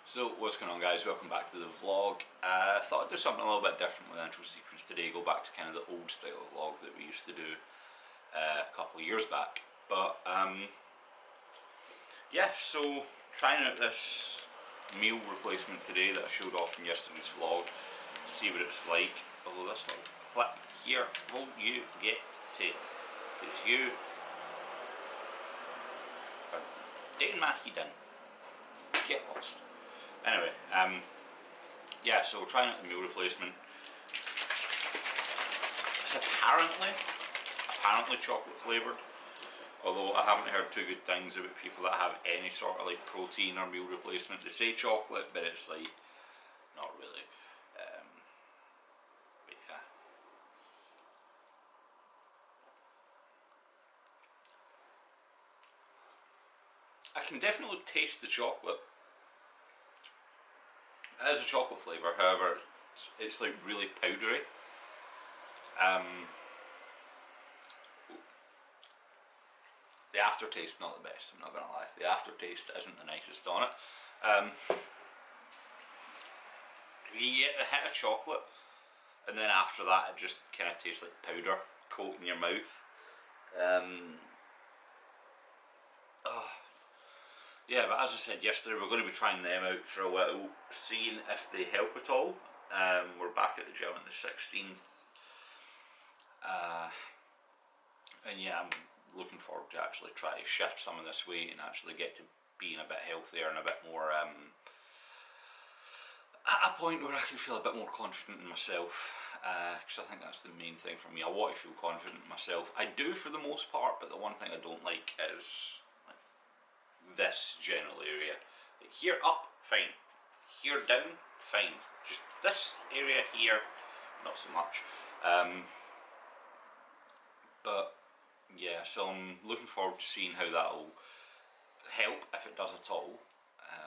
So what's going on, guys? Welcome back to the vlog. I thought I'd do something a little bit different with the intro sequence today, go back to kind of the old style of vlog that we used to do a couple of years back. But yeah, so trying out this meal replacement today that I showed off in yesterday's vlog, see what it's like. Although this little clip here, will you get to, because you are dating my head in. Get lost. Anyway, yeah, so we're trying out the meal replacement. It's apparently chocolate flavoured, although I haven't heard too good things about people that have any sort of like protein or meal replacement. They say chocolate, but it's like, not really. But yeah. I can definitely taste the chocolate. It is a chocolate flavour, however, it's like really powdery. The aftertaste not the best, I'm not gonna lie. The aftertaste isn't the nicest on it. You get the hit of chocolate, and then after that it just kind of tastes like powder coating your mouth. Yeah, but as I said yesterday, we're going to be trying them out for a while, seeing if they help at all. We're back at the gym on the 16th. And yeah, I'm looking forward to actually try to shift some of this weight and actually get to being a bit healthier and a bit more, at a point where I can feel a bit more confident in myself. Because I think that's the main thing for me. I want to feel confident in myself. I do for the most part, but the one thing I don't like is this general area. Here up, fine. Here down, fine. Just this area here, not so much. But yeah, so I'm looking forward to seeing how that'll help, if it does at all.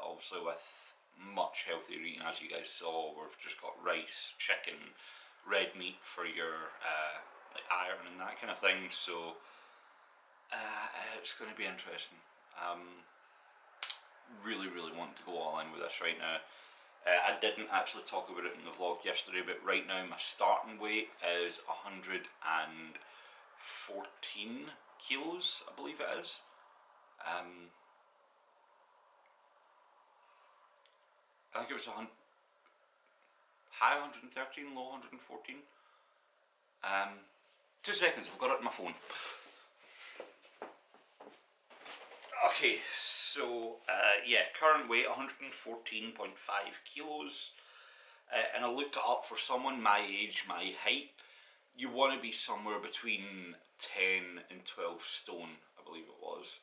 Obviously with much healthier eating, as you guys saw, we've just got rice, chicken, red meat for your like iron and that kind of thing, so it's going to be interesting. Really want to go all in with this right now. I didn't actually talk about it in the vlog yesterday, but right now my starting weight is 114 kilos, I believe it is. I think it was high 113, low 114. 2 seconds, I've got it on my phone. Okay, so yeah, current weight 114.5 kilos, and I looked it up. For someone my age, my height, you want to be somewhere between 10 and 12 stone, I believe it was.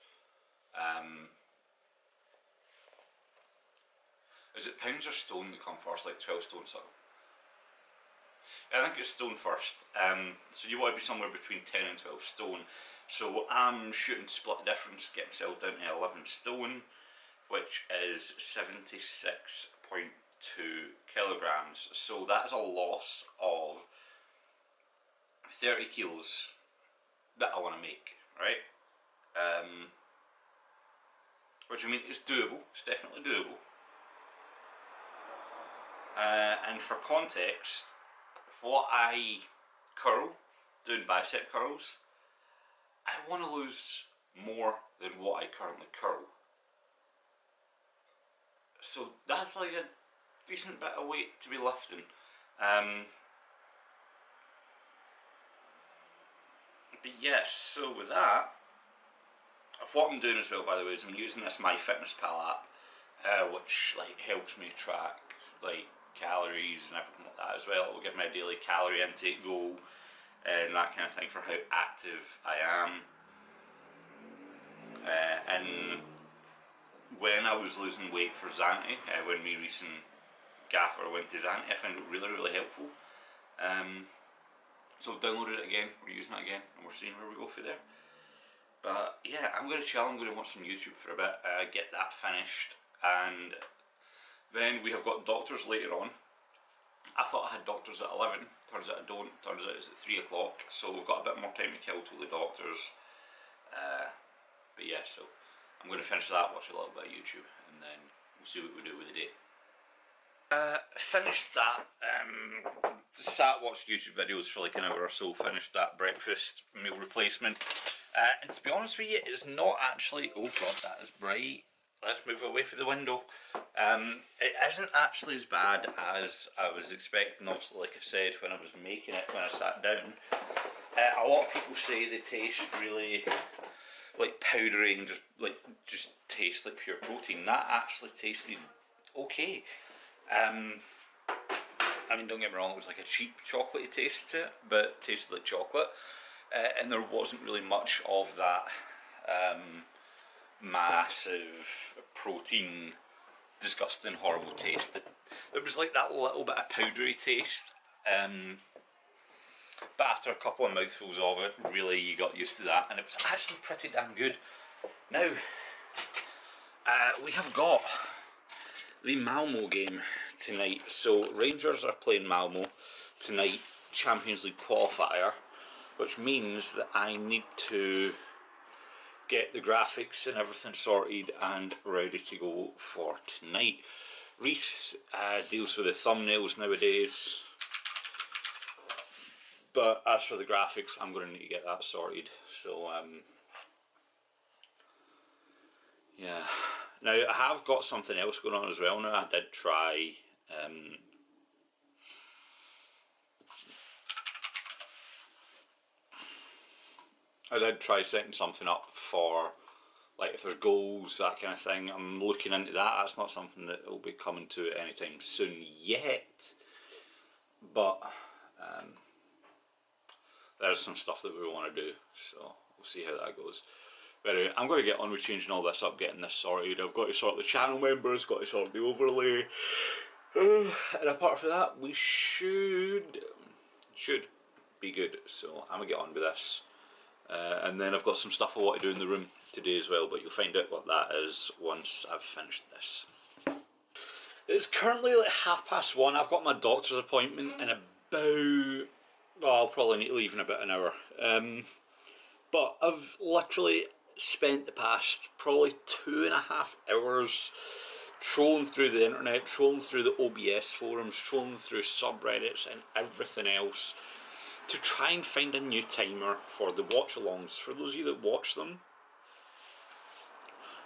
Is it pounds or stone that come first, like 12 stone something? I think it's stone first. So you want to be somewhere between 10 and 12 stone. So I'm shooting split difference, get myself down to 11 stone, which is 76.2 kilograms. So that is a loss of 30 kilos that I want to make, right? Which, I mean, it's doable, it's definitely doable. And for context, what I curl, doing bicep curls, I want to lose more than what I currently curl. So that's like a decent bit of weight to be lifting. But yes, so with that, what I'm doing as well, by the way, is I'm using this MyFitnessPal app, which like helps me track like calories and everything like that as well. It'll give me a daily calorie intake goal and that kind of thing for how active I am. And when I was losing weight for Zanti, when my recent gaffer went to Zanti, I found it really helpful. So I've downloaded it again, we're using it again, and we're seeing where we go through there. But yeah, I'm going to chill, I'm going to watch some YouTube for a bit, get that finished, and then we have got doctors later on. I thought I had doctors at 11, turns out I don't, turns out it's at 3 o'clock, so we've got a bit more time to kill till the doctors. But yeah, so I'm going to finish that, watch a little bit of YouTube, and then we'll see what we do with the day. Finished that. Sat watched YouTube videos for like an hour or so. Finished that breakfast meal replacement. And to be honest with you, it's not actually. Oh god, that is bright. Let's move away from the window. It isn't actually as bad as I was expecting. Obviously, like I said, when I was making it, when I sat down, a lot of people say they taste really like powdery and just taste like pure protein. That actually tasted okay. I mean, don't get me wrong, it was like a cheap chocolatey taste to it, but it tasted like chocolate. And there wasn't really much of that massive protein, disgusting, horrible taste. There was like that little bit of powdery taste. But after a couple of mouthfuls of it, really you got used to that, and it was actually pretty damn good. Now, we have got the Malmo game tonight. So Rangers are playing Malmo tonight, Champions League qualifier, which means that I need to get the graphics and everything sorted and ready to go for tonight. Reese deals with the thumbnails nowadays, but as for the graphics, I'm going to need to get that sorted. So yeah. Now I have got something else going on as well now. I did try setting something up for, like, if there's goals, that kind of thing. I'm looking into that. That's not something that will be coming to anytime soon yet, but there's some stuff that we want to do, so we'll see how that goes. But anyway, I'm going to get on with changing all this up, getting this sorted. I've got to sort the channel members, got to sort the overlay, and apart from that, we should be good. So I'm going to get on with this. And then I've got some stuff I want to do in the room today as well, but you'll find out what that is once I've finished this. It's currently like 1:30. I've got my doctor's appointment in about, well, I'll probably need to leave in about an hour. But I've literally spent the past probably 2.5 hours trolling through the internet, trolling through the OBS forums, trolling through subreddits and everything else to try and find a new timer for the watch-alongs. For those of you that watch them,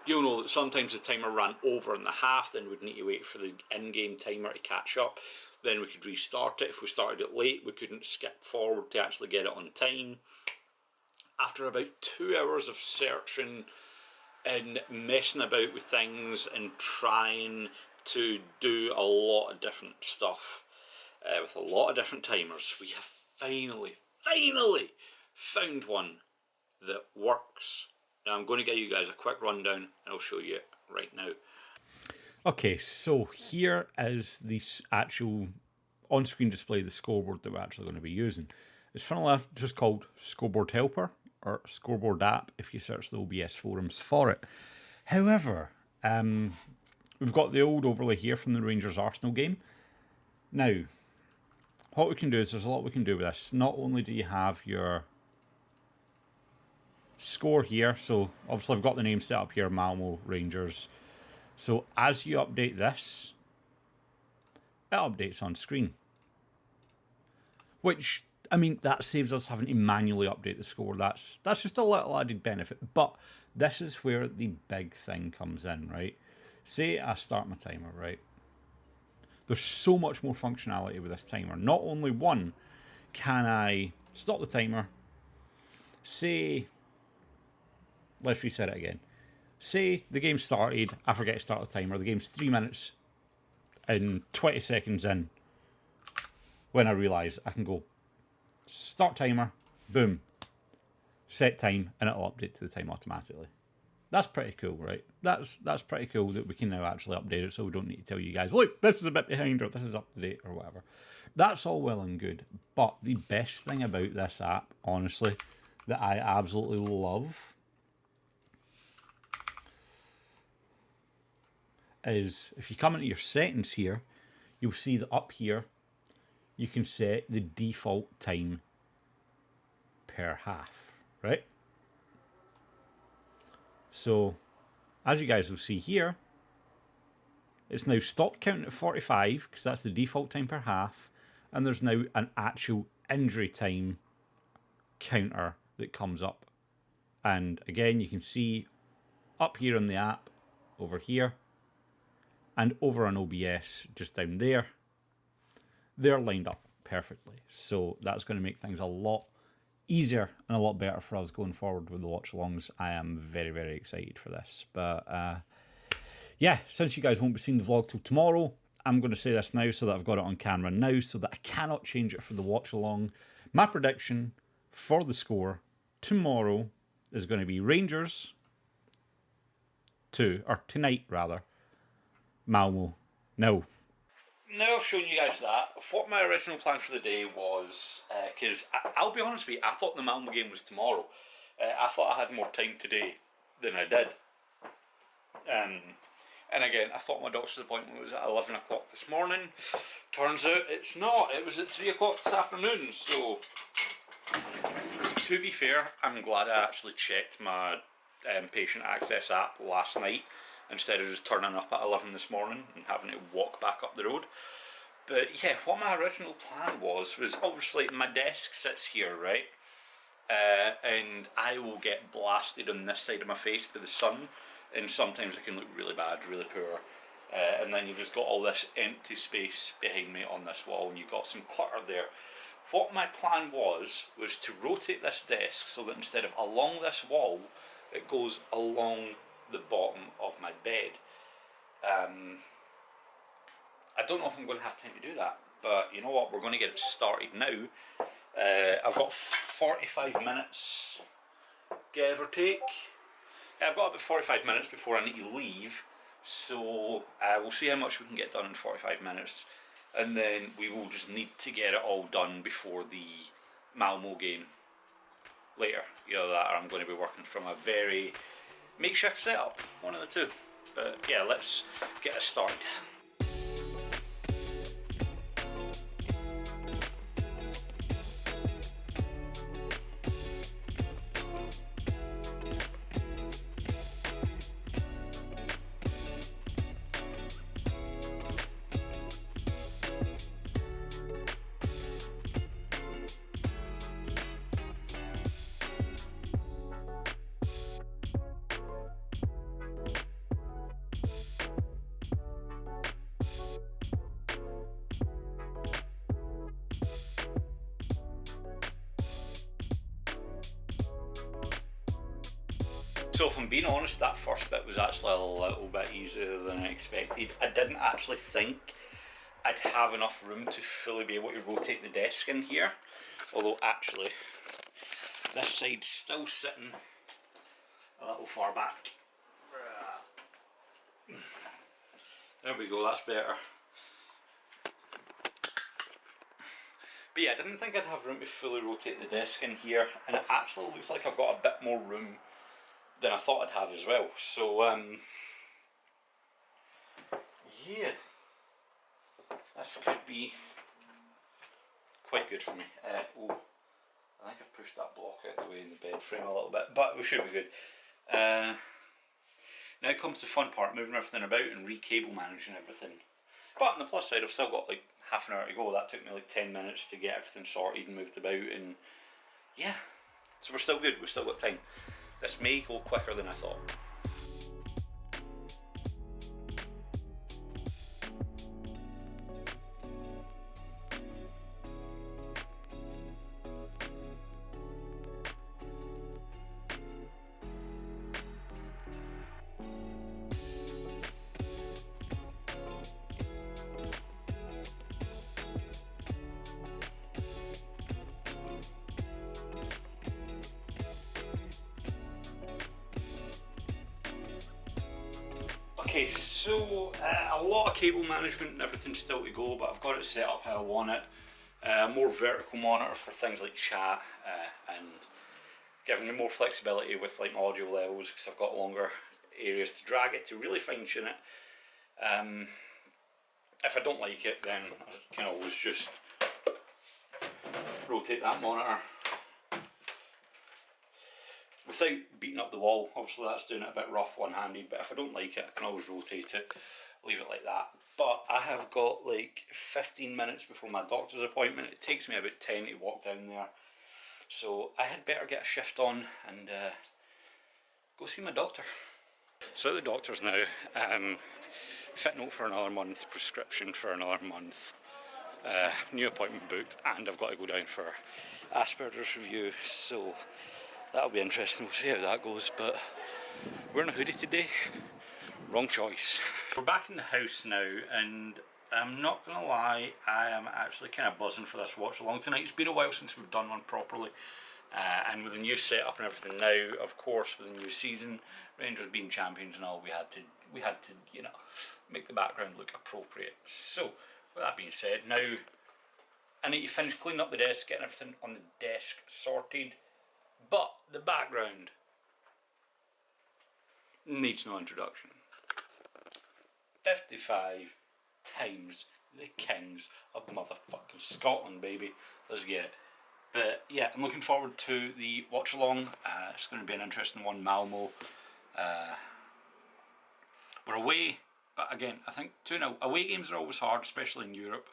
you'll know that sometimes the timer ran over in the half, then we'd need to wait for the in-game timer to catch up, then we could restart it. If we started it late, we couldn't skip forward to actually get it on time. After about 2 hours of searching and messing about with things and trying to do a lot of different stuff with a lot of different timers, we have finally found one that works. Now I'm going to give you guys a quick rundown and I'll show you it right now. Okay, so here is the actual on-screen display, the scoreboard that we're actually going to be using. It's funnily enough just called Scoreboard Helper, or Scoreboard App if you search the OBS forums for it. However, we've got the old overlay here from the Rangers Arsenal game. Now, what we can do is there's a lot we can do with this. Not only do you have your score here, so obviously I've got the name set up here, Malmo Rangers. So as you update this, it updates on screen. Which, I mean, that saves us having to manually update the score. That's just a little added benefit. But this is where the big thing comes in, right? Say I start my timer, right? There's so much more functionality with this timer. Not only one, can I stop the timer, say, let's reset it again. Say the game started, I forget to start the timer, the game's 3 minutes and 20 seconds in, when I realise I can go start timer, boom, set time, and it'll update to the time automatically. That's pretty cool, right? That's pretty cool that we can now actually update it, so we don't need to tell you guys, look, this is a bit behind, or this is up to date, or whatever. That's all well and good, but the best thing about this app, honestly, that I absolutely love is if you come into your settings here, you'll see that up here you can set the default time per half, right? So as you guys will see here, It's now stopped counting at 45 because that's the default time per half, and there's now an actual injury time counter that comes up. And again, you can see up here on the app, over here, and over on OBS just down there, they're lined up perfectly. So that's going to make things a lot easier and a lot better for us going forward with the watch alongs. I am very, very excited for this. But yeah, since you guys won't be seeing the vlog till tomorrow, I'm going to say this now so that I've got it on camera now so that I cannot change it for the watch along. My prediction for the score tomorrow is going to be Rangers 2, or tonight rather, Malmo 0. Now I've shown you guys that, what my original plan for the day was, because I'll be honest with you, I thought the Malmo game was tomorrow. I thought I had more time today than I did. And again, I thought my doctor's appointment was at 11 o'clock this morning. Turns out it's not, it was at 3 o'clock this afternoon. So, to be fair, I'm glad I actually checked my patient access app last night, instead of just turning up at 11 this morning and having to walk back up the road. But yeah, what my original plan was obviously my desk sits here, right? And I will get blasted on this side of my face by the sun, and sometimes it can look really bad, really poor. And then you've just got all this empty space behind me on this wall, and you've got some clutter there. What my plan was to rotate this desk so that instead of along this wall, it goes along the bottom of my bed. I don't know if I'm going to have time to do that, but you know what, we're going to get it started now. I've got 45 minutes, give or take. I've got about 45 minutes before I need to leave, so we'll see how much we can get done in 45 minutes, and then we will just need to get it all done before the Malmo game later. Either that or I'm going to be working from a very makeshift setup, one of the two. But yeah, let's get it started. So if I'm being honest, that first bit was actually a little bit easier than I expected. I didn't actually think I'd have enough room to fully be able to rotate the desk in here. Although actually, this side's still sitting a little far back. There we go, that's better. But yeah, I didn't think I'd have room to fully rotate the desk in here, and it actually looks like I've got a bit more room than I thought I'd have as well. So yeah, this could be quite good for me. Oh, I think I've pushed that block out of the way in the bed frame a little bit, but we should be good. Now comes the fun part, moving everything about and re-cable managing everything. But on the plus side, I've still got like half an hour to go. That took me like 10 minutes to get everything sorted and moved about, and yeah, so we're still good, we've still got time. This may go quicker than I thought. Okay, so a lot of cable management and everything still to go, but I've got it set up how I want it. More vertical monitor for things like chat, and giving me more flexibility with like my audio levels, because I've got longer areas to drag it to really fine tune it. If I don't like it, then I can always just rotate that monitor without beating up the wall. Obviously that's doing it a bit rough one-handed, but if I don't like it, I can always rotate it. leave it like that. But I have got like 15 minutes before my doctor's appointment. It takes me about 10 to walk down there. So I had better get a shift on and go see my doctor. So at the doctor's now, fit note for another month, prescription for another month, new appointment booked, and I've got to go down for Asperger's review, so that'll be interesting. We'll see how that goes, but we're in a hoodie today. Wrong choice. We're back in the house now, and I'm not gonna lie, I am actually kind of buzzing for this watch along tonight. It's been a while since we've done one properly, and with the new setup and everything now, of course, with the new season, Rangers being champions and all, we had to, you know, make the background look appropriate. So, with that being said, now I need to finish cleaning up the desk, getting everything on the desk sorted, but the background needs no introduction. 55 times the Kings of motherfucking Scotland, baby. Let's get it. But yeah, I'm looking forward to the watch along. It's going to be an interesting one. Malmo. We're away, but again, I think 2-0. Away games are always hard, especially in Europe.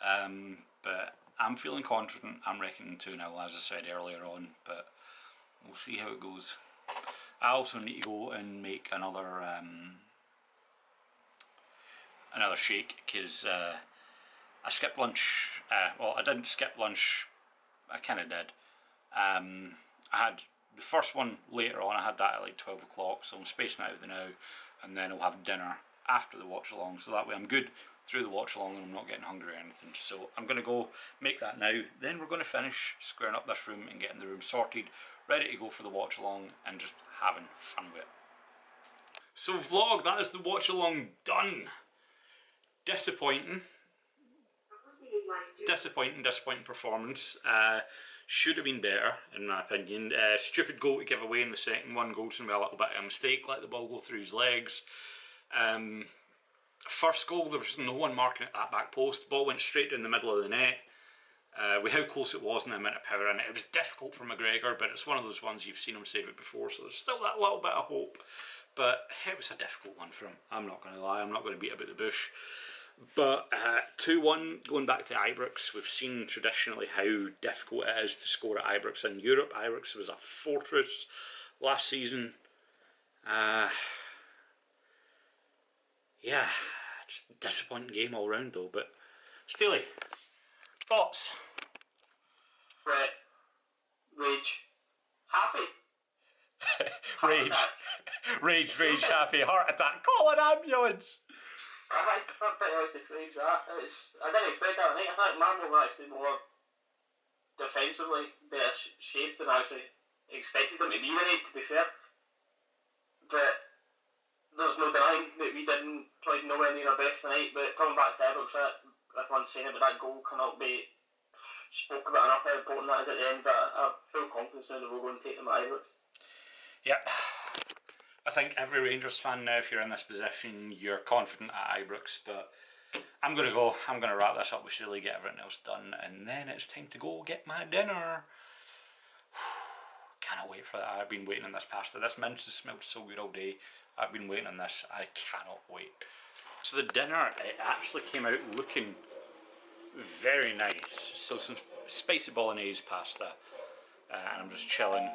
But I'm feeling confident. I'm reckoning 2-0, as I said earlier on. But we'll see how it goes. I also need to go and make another shake, because I skipped lunch. Well, I didn't skip lunch. I kind of did. I had the first one later on. I had that at like 12 o'clock, so I'm spacing it out now, and then I'll have dinner after the watch along, so that way I'm good through the watch along and I'm not getting hungry or anything. So I'm going to go make that now. Then we're going to finish squaring up this room and getting the room sorted, ready to go for the watch along and just having fun with it. So vlog, that is the watch along done. Disappointing performance. Should have been better, in my opinion. Stupid goal to give away in the second one. Goldson with a little bit of a mistake, let the ball go through his legs. First goal, there was no one marking at that back post. Ball went straight down the middle of the net. With how close it was and the amount of power in it, it was difficult for McGregor, but it's one of those ones you've seen him save it before, so there's still that little bit of hope. But it was a difficult one for him. I'm not going to lie, I'm not going to beat about the bush. But 2-1, going back to Ibrox, we've seen traditionally how difficult it is to score at Ibrox in Europe. Ibrox was a fortress last season. Yeah, just a disappointing game all round though. But Steely, thoughts? Right. Rage. Happy. Rage, happy, heart attack, call an ambulance! I think that pretty much describes that. I didn't expect that tonight. I thought Malmo were actually more defensively better shaped than I actually expected them to be tonight, to be fair. But there's no denying that we didn't play nowhere near our best tonight. But coming back to Ibrox, everyone's saying about that goal cannot be spoke about enough how important that is at the end. But I have full confidence now that we're going to take them at Ibrox. Yep. I think every Rangers fan now, if you're in this position, you're confident at Ibrox, but I'm going to wrap this up with Steely, get everything else done, and then it's time to go get my dinner. Cannot wait for that. I've been waiting on this pasta. This mince has smelled so good all day. I've been waiting on this. I cannot wait. So the dinner, it actually came out looking very nice. So some spicy bolognese pasta, and I'm just chilling,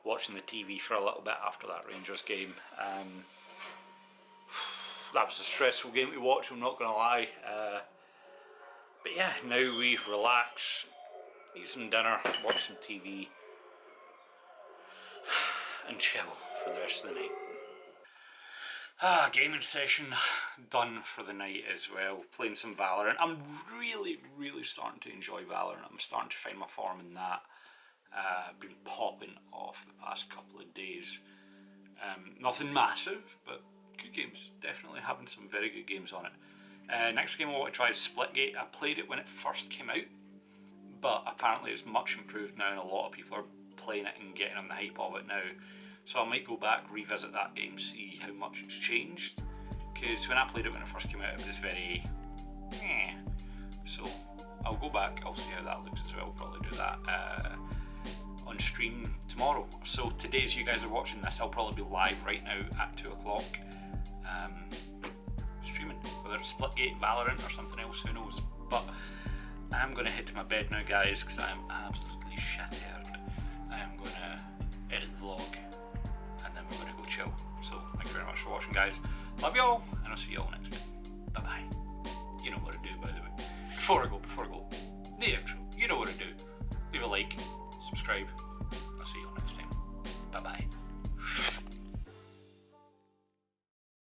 watching the TV for a little bit after that Rangers game. That was a stressful game to watch, I'm not going to lie. But yeah, now we relax, eat some dinner, watch some TV, and chill for the rest of the night. Gaming session done for the night as well, playing some Valorant. I'm really starting to enjoy Valorant. I'm starting to find my form in that. Been popping off the past couple of days. Nothing massive, but good games. Definitely having some very good games on it. Next game I want to try is Splitgate. I played it when it first came out, but apparently it's much improved now and a lot of people are playing it and getting on the hype of it now. So I might go back, revisit that game, see how much it's changed. Because when I played it when it first came out, it was very So I'll go back, I'll see how that looks as well. I'll probably do that on stream tomorrow. So today, as you guys are watching this, I'll probably be live right now at 2 o'clock, whether it's Splitgate, Valorant or something else, who knows. But I'm going to head to my bed now, guys, because I'm absolutely shattered. I'm going to edit the vlog and then we're going to go chill. So thank you very much for watching, guys. Love you all, and I'll see you all next time. Bye bye. You know what to do, by the way. Before I go, the outro. You know what to do. Leave a like, subscribe.